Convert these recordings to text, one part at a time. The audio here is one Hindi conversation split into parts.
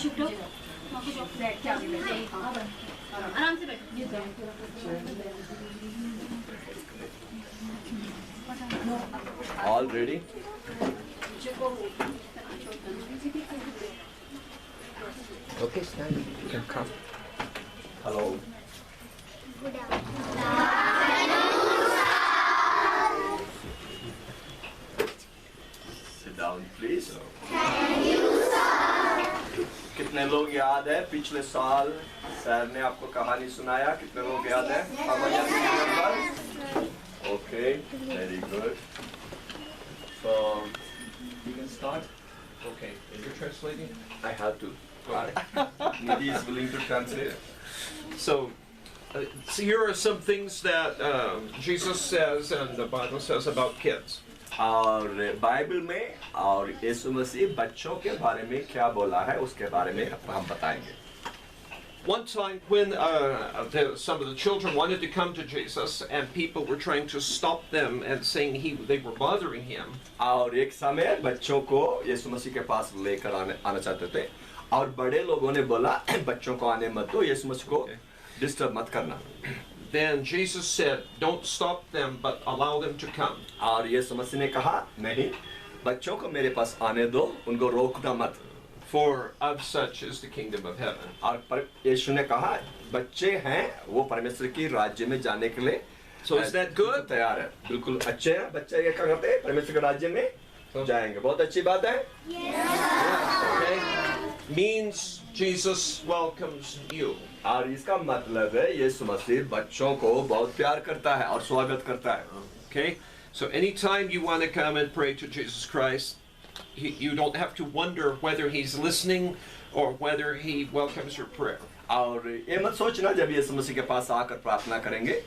कुछ उठो, बैठ के आराम से बैठो। All ready? Okay, stand. You can come. Hello. Sit down, please. कितने लोग याद है पिछले साल सर ने आपको कहानी सुनाया? कितने लोग याद है? Okay, very good. So you can start. Okay, and you're translating? I have to. Nidhi is willing to translate. So here are some things that Jesus says and the Bible says about kids. और बाइबल में और यीशु मसीह बच्चों के बारे में क्या बोला है उसके बारे में हम बताएंगे. One time when some of the children wanted to come to Jesus and people were trying to stop them and saying they were bothering him. और एक समय बच्चों को यीशु मसीह के पास लेकर आना चाहते थे और बड़े लोगों ने बोला बच्चों को आने मत दो, यीशु मसीह को डिस्टर्ब मत करना. Then Jesus said, don't stop them but allow them to come. और यीशु मसीह ने कहा नहीं, बच्चों को मेरे पास आने दो, उनको रोकना मत. For of such is the kingdom of heaven. और यीशु ने कहा बच्चे हैं वो परमेश्वर की राज्य में जाने के लिए. So is that good? तैयार है. बिल्कुल अच्छे हैं बच्चे. ये क्या करते हैं? परमेश्वर के राज्य में जाएंगे. बहुत अच्छी बात है. Okay. Means Jesus welcomes you. और इसका मतलब है यीशु मसीह बच्चों को बहुत प्यार करता है और स्वागत करता है. Okay. So anytime you want to come and pray to Jesus Christ, you don't have to wonder whether he's listening or whether he welcomes your prayer. और ये मत सोचना जब यीशु मसीह के पास आकर प्रार्थना करेंगे,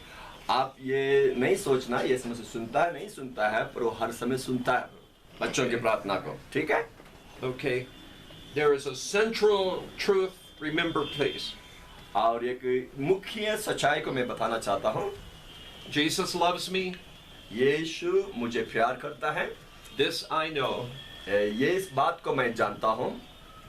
आप ये नहीं सोचना यीशु मसीह सुनता है नहीं सुनता है, पर वो हर समय सुनता है बच्चों की प्रार्थना को. ठीक है? Okay. There is a central truth, remember please. और एक मुख्य सच्चाई को मैं बताना चाहता हूँ. Jesus loves me. यीशु मुझे प्यार करता है. This I know. ये इस बात को मैं जानता हूँ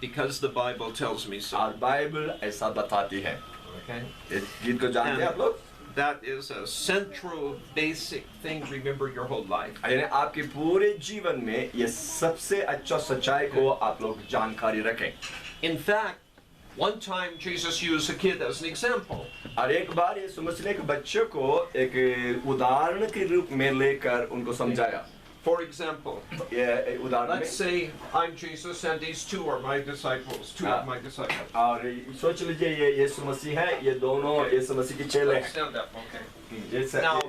because the Bible tells me so. और बाइबल ऐसा बताती है. Okay. इस गीत को जानते हैं आप लोग? That is a central basic thing remember your whole life. यानी आपके पूरे जीवन में ये सबसे अच्छा सच्चाई को आप लोग जानकारी रखें. In fact, one time Jesus used a kid as an example. और एक बार यीशु मसीह ने एक बच्चे को एक उदाहरण के रूप में लेकर उनको समझाया. For example, ये उदाहरण में let's say I'm Jesus and these two are my disciples, two of my disciples. और सोच लीजिए ये यीशु मसीह है, ये दोनों यीशु मसीह के चेले हैं. Stand up, okay. जैसे Now,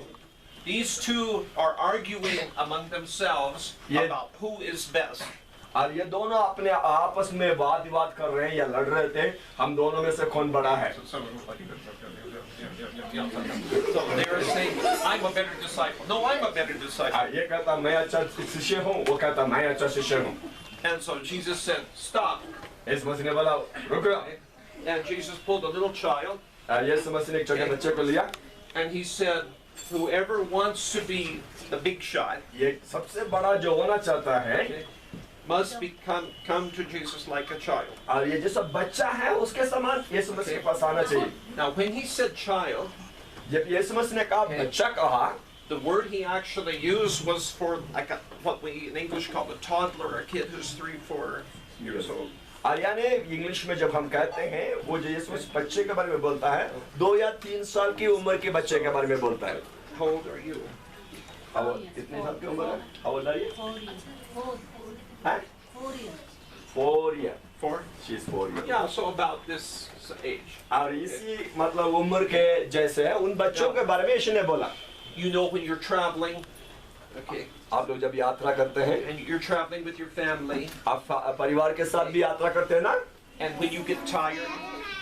these two are arguing among themselves about who is best. और ये दोनों अपने आपस में वाद विवाद कर रहे हैं या लड़ रहे थे, हम दोनों में से कौन बड़ा है. So they are saying, I'm a better disciple. No, I'm a better disciple. ये कहता मैं अच्छा शिष्य हूँ, वो कहता मैं अच्छा शिष्य हूँ. And so Jesus said, stop. यीशु मसीह ने बोला रुक. And Jesus pulled a little child. यीशु मसीह ने एक छोटे बच्चे को लिया. And he said, whoever wants to be the big shot, ये सबसे बड़ा जो होना चाहता है, must come to Jesus like a child. और ये जैसा बच्चा है उसके समान यीशु मसीह के पास आना चाहिए. Now when he said child, जब यीशु मसीह ने कहा बच्चा कहा, the word he actually used was for like what we in English call a toddler, a kid who's 3-4 years old. और यानी इंग्लिश में जब हम कहते हैं वो जो यीशु मसीह बच्चे के बारे में बोलता है 2 या 3 साल की उम्र के बच्चे के बारे में बोलता है. How old are you? कितने साल की उम्र है? How old are you? 4 years. 4? She's 4 years. Yeah, so about this age. और इसी मतलब उम्र के जैसे है उन बच्चों के बारे में यीशु ने बोला. You know when you're traveling, okay, आप लोग जब यात्रा करते हैं, and you're traveling with your family, आप परिवार के साथ भी यात्रा करते हैं ना, and when you get tired,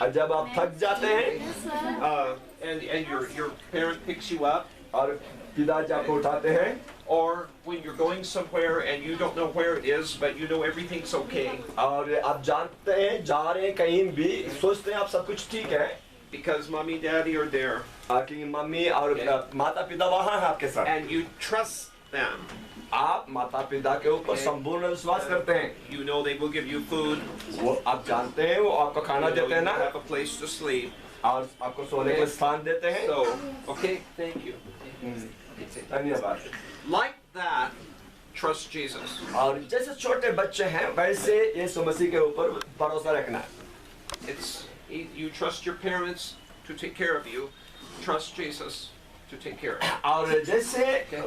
और जब आप थक जाते हैं, and your parent picks you up, और पिताजी आपको उठाते हैं, or when you're going somewhere and you don't know where it is, but you know everything's okay. और आप जानते हैं जा रहे हैं कहीं भी, सोचते हैं आप सब कुछ ठीक है, because mommy, daddy are there, कि मम्मी और माता पिता वहाँ हैं आपके साथ, and you trust them. आप माता पिता के ऊपर संपूर्ण विश्वास करते हैं, You know they will give you food. वो आप जानते हैं, वो आपको खाना You know देते हैं you ना, have a place to sleep. और आपको सोने के स्थान देते हैं। So, okay, thank you. धन्यवाद। Like that, trust Jesus. और जैसे छोटे बच्चे हैं वैसे यीशु मसीह के ऊपर भरोसा रखना है। It's you trust your parents to take care of you. Trust Jesus to take care of you. और जैसे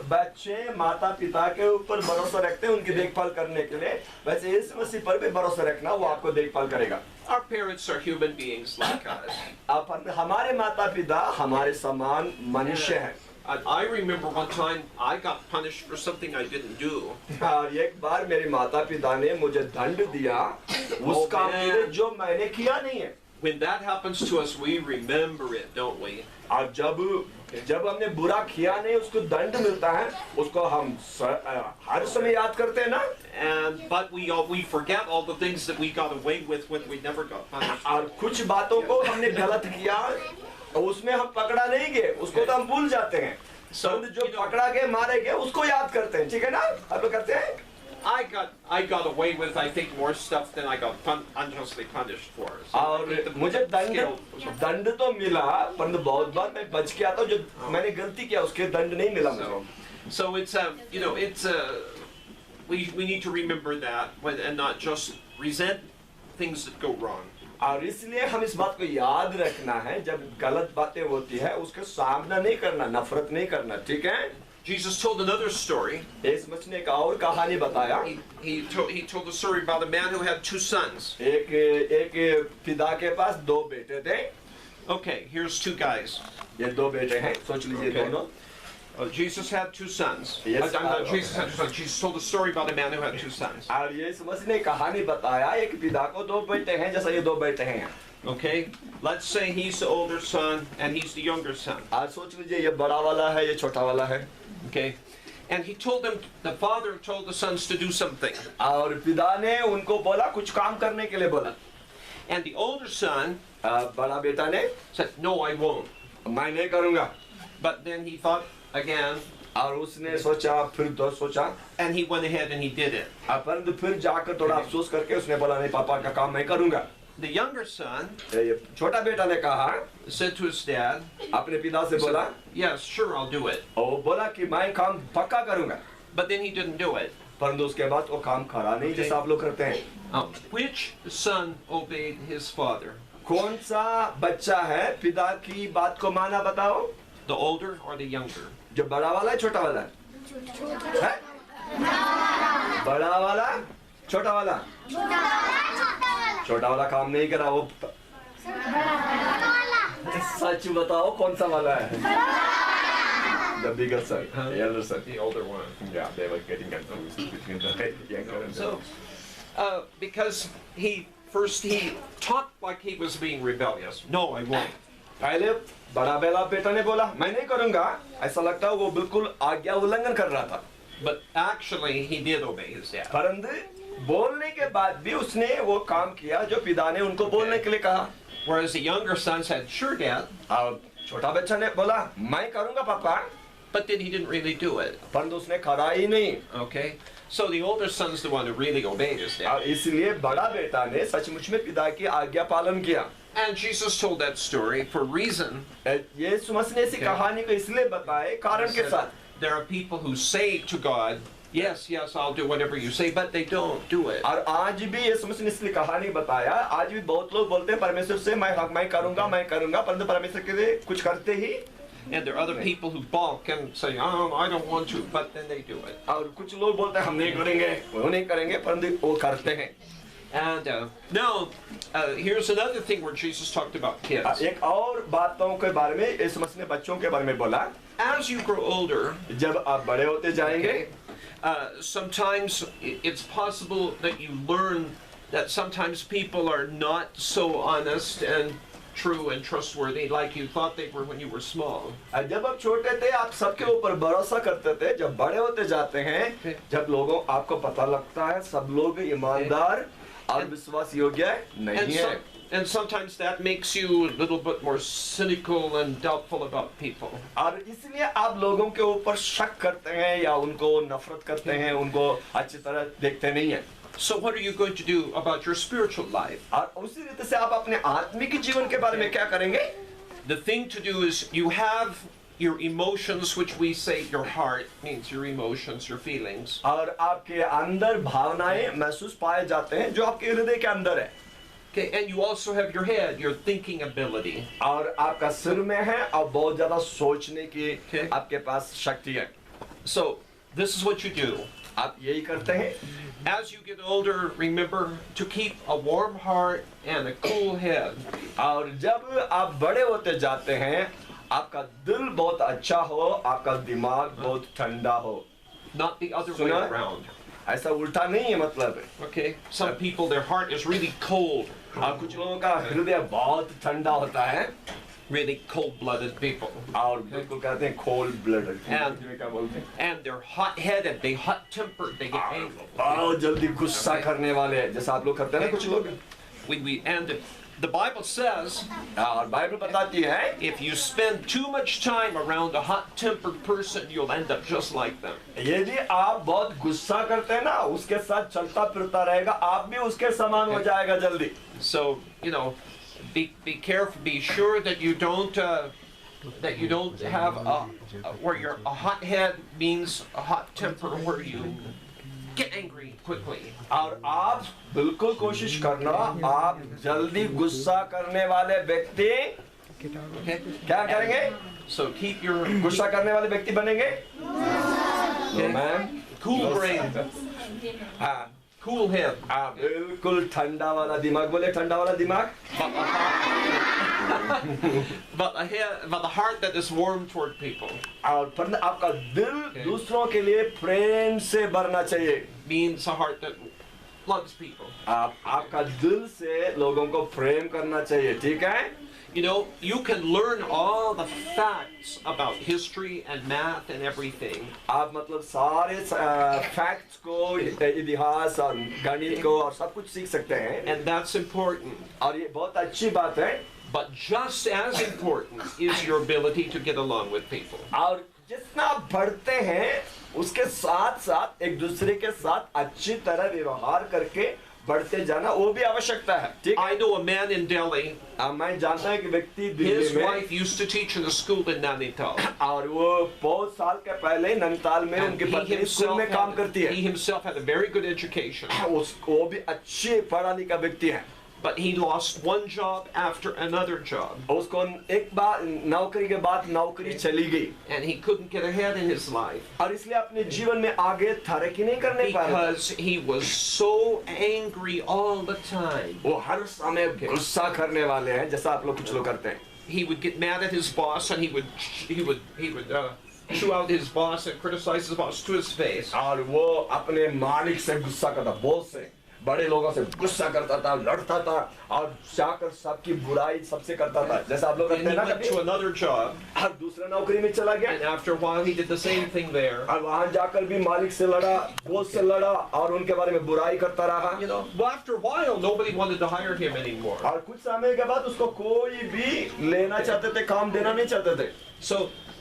बच्चे माता पिता के ऊपर भरोसा रखते हैं उनकी देखभाल करने के लिए, वैसे यीशु मसीह पर भी भरोसा रखना, वो आपको देखभाल करेगा। Our parents are human beings like us. अब हमारे माता पिता हमारे समान मनुष्य हैं। And I remember one time I got punished for something I didn't do. और एक बार मेरे माता पिता ने मुझे दंड दिया उस काम के लिए जो मैंने किया नहीं है। When that happens to us, we remember it, don't we? और जब हमने बुरा किया नहीं, उसको दंड मिलता है, उसको हम हर समय याद करते हैं ना। But we forget all the things that we got away with when we never got punished. और कुछ बातों को हमने गलत किया और उसमें हम पकड़ा नहीं गए, उसको तो हम भूल जाते हैं। जो पकड़ा गए मारे गए उसको याद करते हैं, ठीक है ना? आप लोग करते हैं? I got away with, I think, more stuff than I got unjustly punished for. So और मुझे दंड तो मिला, परंतु बहुत बार मैं बच गया था, जो मैंने गलती किया उसके दंड नहीं मिला मुझे। So it's we need to remember that and not just resent things that go wrong. और इसलिए हम इस बात को याद रखना है, जब गलत बातें होती है उसका सामना नहीं करना, नफरत नहीं करना, ठीक है? Jesus told another story. यीशु मसीह ने एक और कहानी बताया। He told the story about a man who had two sons. एक पिता के पास दो बेटे थे। Okay, here's two guys. ये दो बेटे हैं, सोच लीजिए दोनों। Jesus had two sons. Yes, Jesus had two sons. Jesus told a story about a man who had two sons. और यीशु मसीह ने कहानी बताया, एक पिता को दो बेटे हैं, जैसा ये दो बेटे हैं। Okay, let's say he's the older son and he's the younger son. आज सोच लीजिए ये बड़ा वाला है, ये छोटा वाला है। Okay, and he told them, the father told the sons to do something. और पिता ने उनको बोला कुछ काम करने के लिए बोला। And the older son बड़ा बेटा ने said, no, I won't. मैं नहीं करूँगा। But then he thought again. और उसने सोचा, फिर दो सोचा। And he went ahead and he did it. परंतु फिर जाकर थोड़ा अफसोस करके उसने बोला नहीं, पापा का काम मैं करूँगा। The younger son छोटा बेटा ने कहा, said to his dad, अपने पिता से बोला, yes, sure, I'll do it. और बोला कि मैं काम पक्का करूँगा। But then he didn't do it. परंतु उसके बाद वो काम करा नहीं जैसा आप लोग करते हैं। Which son obeyed his father? कौन सा बच्चा है पिता की बात को माना, बताओ? The older or the younger? जो बड़ा वाला है, छोटा वाला है? बड़ा वाला, छोटा वाला? छोटा वाला काम नहीं करा, वो सच बताओ कौन सा वाला है? The bigger son, the elder son, the older one. Yeah, they were getting confused between the younger and the So, because he talked like he was being rebellious. No, I won't. पहले बड़ा बेटा ने बोला मैं नहीं करूँगा, ऐसा लगता है वो बिल्कुल आज्ञा उल्लंघन कर रहा था। But actually, he did obey his dad. परंतु बोलने के बाद भी उसने वो काम किया जो पिता ने उनको बोलने के लिए कहा। Whereas the younger son said, "Sure, Dad." और छोटा बच्चा ने बोला मैं करूँगा पापा। But then he didn't really do it. परंतु उसने करा ही नहीं। Okay, so the older son's the one who really obeyed his dad. और इसलिए बड़ा बेटा ने सचमुच में पिता की आज्ञा पालन किया। And Jesus told that story for a reason. यीशु मसीह ने इस कहानी को इसलिए बताए कारण के साथ। There are people who say to God, "Yes, yes, I'll do whatever you say," but they don't do it. और आज भी यीशु मसीह ने इसलिए कहानी बताया, आज भी बहुत लोग बोलते हैं परमेश्वर से मैं करूँगा, परंतु परमेश्वर के लिए कुछ करते ही। And there are other people who balk and say, "Oh, I don't want to," but then they do it. और कुछ लोग बोलते हैं हम नहीं करेंगे, वो नहीं करेंगे, परंतु वो करते हैं। And now, here's another thing where Jesus talked about kids. एक और बातों के बारे में यीशु मसीह ने बच्चों के बारे में बोला। As you grow older, जब आप बड़े होते जाएंगे, sometimes it's possible that you learn that sometimes people are not so honest and true and trustworthy like you thought they were when you were small. जब आप छोटे थे आप सबके ऊपर भरोसा करते थे, जब बड़े होते जाते हैं, जब लोगों आपको पता लगता है सब लोग ईमानदार और विश्वास योग्य नहीं है। And sometimes that makes you a little bit more cynical and doubtful about people. और इसलिए आप लोगों के ऊपर शक करते हैं या उनको नफरत करते हैं, उनको अच्छी तरह देखते नहीं हैं। So what are you going to do about your spiritual life? और उसी रीति से आप अपने आत्मिक जीवन के बारे में क्या करेंगे? The thing to do is you have your emotions, which we say your heart means your emotions, your feelings. और आपके अंदर भावनाएं महसूस पाए जाते हैं जो आपके हृदय के अंदर है। Okay, and you also have your head, your thinking ability. और आपका सिर में है और बहुत ज्यादा सोचने की Okay. आपके पास शक्ति है। So this is what you do. आप यही करते हैं। As you get older, remember to keep a warm heart and a cool head. और जब आप बड़े होते जाते हैं, आपका दिल बहुत अच्छा हो, आपका दिमाग बहुत ठंडा हो। Not the other way सुना? around. ऐसा उल्टा नहीं है मतलब। Okay? Some people, their heart is really cold. और कुछ लोगों का हृदय बहुत ठंडा होता है Really cold-blooded people. और बिल्कुल कहते हैं कोल्ड ब्लडेड। And- क्या बोलते हैं? And they're hot-headed, they hot-tempered, they get angry. बहुत जल्दी गुस्सा करने वाले हैं, जैसा आप लोग करते हैं ना कुछ लोग। And the Bible says, और बाइबल बताती है if you spend too much time around a hot-tempered person, you'll end up just like them. यदि आप बहुत गुस्सा करते हैं ना, उसके साथ चलता फिरता रहेगा, आप भी उसके समान हो जाएगा जल्दी। So, you know, be careful, be sure that you don't have where you're a hot head means a hot temper where you get angry quickly. और आप बिल्कुल कोशिश करना, आप जल्दी गुस्सा करने वाले व्यक्ति Okay? क्या करेंगे? So keep your गुस्सा करने वाले व्यक्ति बनेंगे। मैम cool brain, हाँ, cool head. बिल्कुल ठंडा वाला दिमाग, बोले ठंडा वाला दिमाग। But a heart that is warm toward people और पर आपका दिल दूसरों के लिए प्रेम से भरना चाहिए। means a heart that loves people. आपका दिल से लोगों को प्रेम करना चाहिए, ठीक है? You know, you can learn all the facts about history and math and everything. आप मतलब सारे फैक्ट्स को, इतिहास और गणित को और सब कुछ सीख सकते हैं, And that's important. और ये बहुत अच्छी बात है। But just as important is your ability to get along with people. और जितना आप बढ़ते हैं उसके साथ साथ एक दूसरे के साथ अच्छी तरह व्यवहार करके बढ़ते जाना वो भी आवश्यकता है, ठीक है? I know a man in Delhi, मैं जानता हूँ कि व्यक्ति his दिल्ली में, wife used to teach in a school in Nainital. और वो बहुत साल के पहले नैनीताल में And उनकी he पत्नी स्कूल में काम करती है। himself had a very good education. वो भी अच्छे पढ़ा लिखा व्यक्ति है। But he lost one job after another job. उसको एक बार नौकरी के बाद नौकरी चली गई And he couldn't get ahead in his life और इसलिए अपने जीवन में आगे तरक्की नहीं करने पाया। because he was so angry all the time. वो हर समय गुस्सा करने वाले हैं, जैसा आप लोग कुछ लोग करते हैं। He would get mad at his boss and he would chew out his boss and criticize his boss to his face. और वो अपने मालिक से गुस्सा करता, बॉस से, बड़े लोगों से गुस्सा करता था, लड़ता था और जाकर सबकी बुराई सबसे करता था, जैसा आप लोग Then करते he हैं ना went कभी। to another job, और दूसरा नौकरी में चला गया and after a while he did the same thing there. और वहां जाकर भी मालिक से लड़ा, बॉस से लड़ा और उनके बारे में बुराई करता रहा। You know, well, after a while nobody wanted to hire him anymore. और कुछ समय के बाद उसको कोई भी लेना चाहते थे, काम देना नहीं चाहते थे। So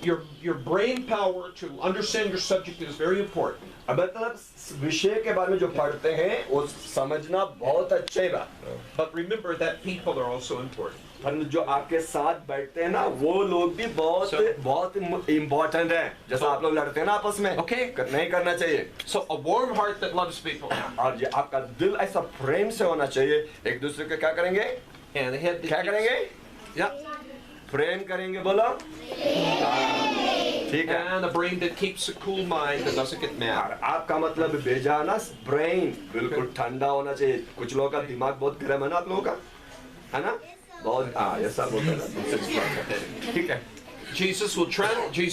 your brain power to understand your subject is very important. अब मतलब विषय के बारे में जो पढ़ते हैं वो समझना बहुत अच्छी बात। But remember that people are also important. पर जो आपके साथ बैठते हैं ना वो लोग भी बहुत बहुत इम्पोर्टेंट है, जैसा आप लोग लड़ते हैं ना आपस में, Okay. नहीं करना चाहिए। So a warm heart that loves people और ये आपका दिल ऐसा प्रेम से होना चाहिए, एक दूसरे को क्या करेंगे, and a head that क्या keeps- करेंगे, Yeah. प्रेम करेंगे, बोलो, ठीक है। And a brain that keeps a cool mind that doesn't get mad. और आपका मतलब बेजाना ब्रेन बिल्कुल ठंडा होना चाहिए। कुछ लोगों का दिमाग बहुत गर्म है ना, आप लोगों का है ना, बहुत, हाँ ये सब होता है ना, ठीक है। Jesus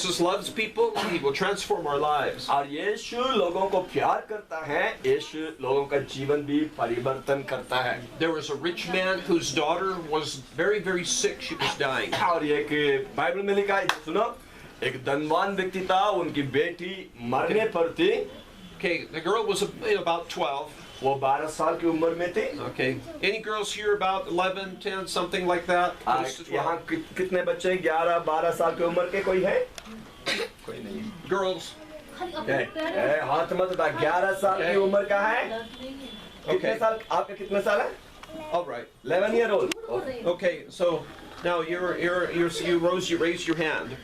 loves people. He will transform our lives. और यीशु लोगों को प्यार करता है, यीशु लोगों का जीवन भी परिवर्तन करता है। There was a rich man whose daughter was very, very sick. She was dying. और ये कि बाइबल में लिखा है, सुनो, एक धनवान व्यक्ति था, उनकी बेटी मरने पर थी। Okay, the girl was about 12. वो 12 साल की उम्र में थे। Okay. Any girls here about 11, 10, something like that? Close to 12? यहाँ कितने बच्चे 11-12 साल की उम्र के कोई है? कोई नहीं। Girls. हाथ मत उठा। 11 साल की उम्र का है? कितने साल? आपके कितने साल है? All right. 11 year old. Okay. So now you raised your hand.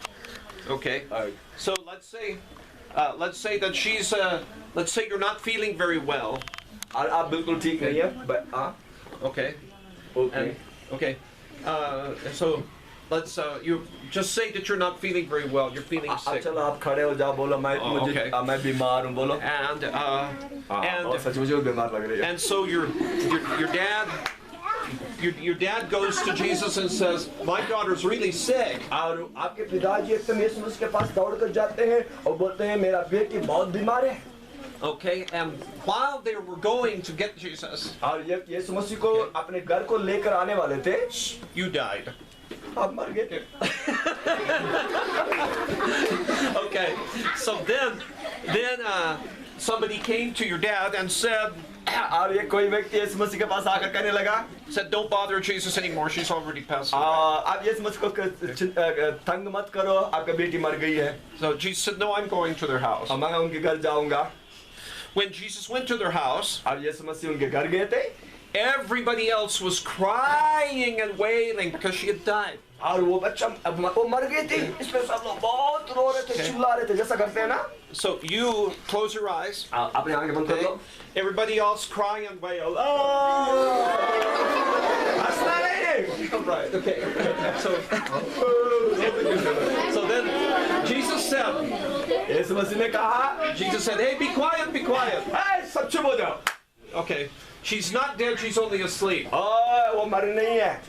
Okay. So let's say that she's let's say you're not feeling very well. और आप बिल्कुल ठीक नहीं है। Okay. Okay. And okay. So let's you just say that you're not feeling very well. You're feeling sick. चलो आप खड़े हो जाओ, बोलो मैं okay. मैं बीमार हूँ, बोलो। And सच मुझे बीमार लग रही है। and so your dad goes to Jesus and says, my daughter's really sick. और आपके पिताजी एकदम यीशु मसीह के पास दौड़ कर जाते हैं और बोलते हैं मेरा बेटी बहुत बीमार है। Okay, and while they were going to get Jesus, और ये यीशु मसीह को अपने घर को लेकर आने वाले थे। you died. आप मर गए थे। Okay, so then somebody came to your dad and said, और ये कोई व्यक्ति यीशु मसीह के पास आकर कहने लगा, don't bother Jesus anymore. She's already passed away. आप यीशु मसीह को तंग मत करो, आपकी बेटी मर गई है। So Jesus said, no, I'm going to their house. मैं उनके घर जाऊंगा। When Jesus went to their house, और यीशु मसीह उनके घर गए थे। everybody else was crying and wailing because she had died. और वो बच्चा वो मर गई थी, इसमें सब लोग बहुत रो रहे थे, चिल्ला रहे थे, जैसा करते हैं ना। So you close your eyes. अपने आंखें बंद कर लो। Everybody else crying and wail. हंसना नहीं। Right. Okay. So then Jesus said. यीशु मसीह ने कहा। Jesus said, "Hey, be quiet, be quiet." सब चुप हो जाओ। Okay. She's not dead. She's only asleep. वो मर नहीं है।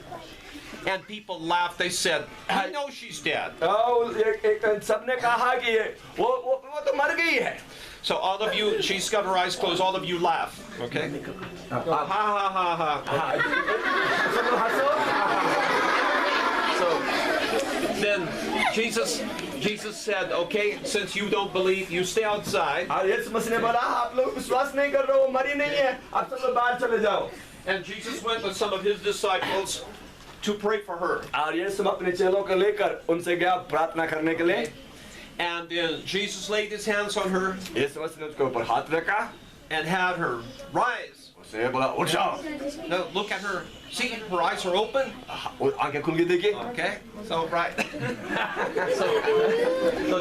And people laughed. They said, "I know she's dead." सबने कहा कि वो तो मर गई है। So all of you, she's got her eyes closed. All of you laugh. Okay. Ha ha ha ha. So then Jesus said, "Okay, since you don't believe, you stay outside." यीशु मसीह ने बोला आप लोग विश्वास नहीं कर रहे हो, मरी नहीं है, आप सब लोग बाहर चले जाओ। And Jesus went with some of his disciples to pray for her. और यीशु अपने चेलों को लेकर उनसे गया प्रार्थना करने के लिए। And then Jesus laid his hands on her यीशु मसीह ने उसके ऊपर हाथ रखा and had her rise. उसे बोला उठ जाओ। No, look at her. See, her eyes are open. आंखें खुल गई देखिए। Okay, so right. so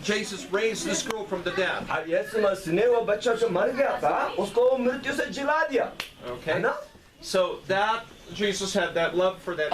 Jesus raised this girl from the dead. और यीशु मसीह ने वो बच्चा जो मर गया था उसको मृत्यु से जिला दिया। Okay. है ना? So that Jesus had that love for that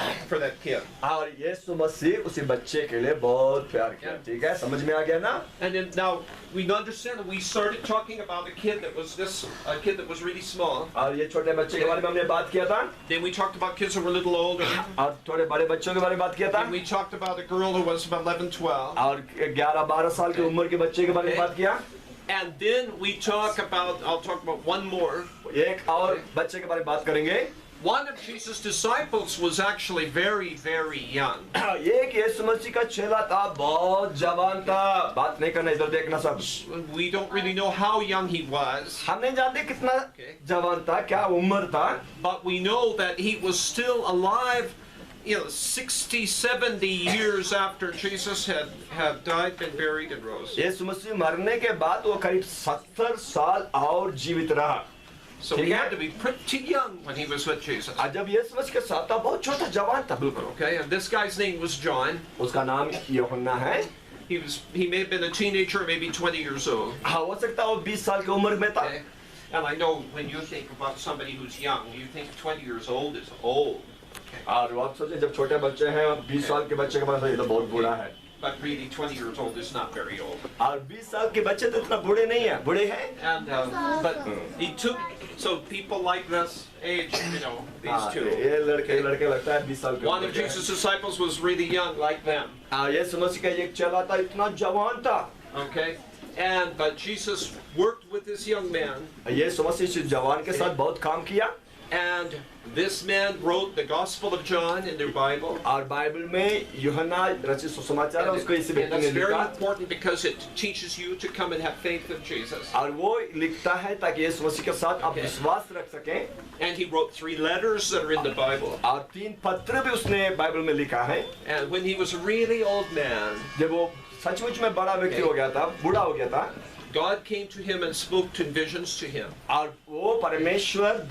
kid. और यीशु मसीह उसी बच्चे के लिए बहुत प्यार किया। ठीक है, समझ में आ गया ना? And then now we understand that we started talking about a kid that was really small. और ये छोटे बच्चे के बारे में हमने बात किया था। Then we talked about kids who were a little older. और थोड़े बड़े बच्चों के बारे में बात किया था। And we talked about a girl who was about 11, 12. और 11-12 साल की उम्र के बच्चे के बारे में बात किया। And then I'll talk about one more. एक और बच्चे के बारे में बात करेंगे। One of Jesus' disciples was actually very, very young. एक यीशु मसीह का चेला था, बहुत जवान था। बात नहीं करना, इधर देखना सब। We don't really know how young he was. हम नहीं जानते कितना जवान था, क्या उम्र था। But we know that he was still alive, 60, 70 years after Jesus had died, been buried, and rose. यीशु मसीह मरने के बाद वो करीब 70 साल और जीवित रहा। So he had to be pretty young when he was with Jesus. जब यीशु मसीह के साथ था, बहुत छोटा जवान था बिल्कुल। Okay, and this guy's name was John. उसका नाम यूहन्ना है। He may have been a teenager, maybe 20 years old. हाँ, हो सकता है वो 20 साल की उम्र में था। Okay. And I know when you think about somebody who's young, you think 20 years old is old. और आप सोचे जब छोटे बच्चे हैं 20 साल के बच्चे के पास ये तो बहुत बूढ़ा है। But really 20 years old is not very old. और 20 साल के बच्चे तो इतना बूढ़े नहीं हैं, बूढ़े हैं। And but he took so people like this age, these two. ये लड़के लगता है 20 साल के। One of Jesus' disciples was really young, like them. यीशु मसीह का एक चेला था, इतना जवान था। Okay, but Jesus worked with this young man. यीशु मसीह इस जवान के साथ बहुत काम किया। And this man wrote the Gospel of John in their Bible. और बाइबल में यूहन्ना रचित सुसमाचार है, उसको इसी And व्यक्ति that's ने very लिखा important because it teaches you to come and have faith in Jesus. और वो लिखता है ताकि यीशु मसीह के साथ आप विश्वास रख सकें। And he wrote 3 letters that are in the Bible. और 3 पत्र भी उसने बाइबल में लिखा है। And when he was a really old man, जब वो सचमुच में बड़ा व्यक्ति हो गया था, बूढ़ा हो गया था, God came to him and spoke in visions to him. और वो परमेश्वर